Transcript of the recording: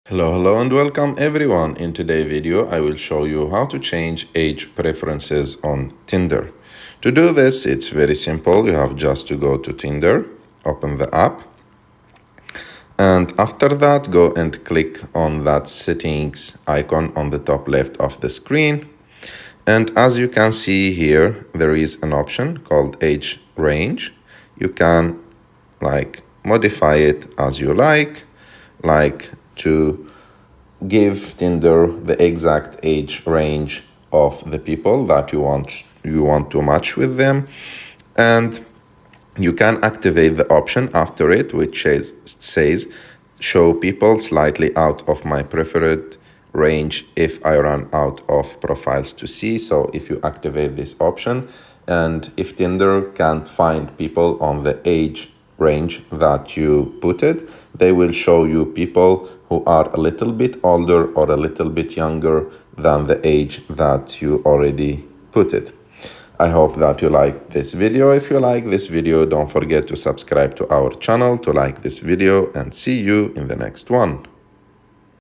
Hello and welcome everyone. In today's video, I will show you how to change age preferences on Tinder. To do this, it's very simple. You have just to go to Tinder, open the app, and after that, go and click on that settings icon on the top left of the screen. And as you can see here, there is an option called age range. You can modify it as you like to give Tinder the exact age range of the people that you want to match with them, and you can activate the option after it which says show people slightly out of my preferred range if I run out of profiles to see. So if you activate this option, and if Tinder can't find people on the age range that you put it, they will show you people who are a little bit older or a little bit younger than the age that you already put it. I hope that you like this video. If you like this video, don't forget to subscribe to our channel, to like this video, and see you in the next one.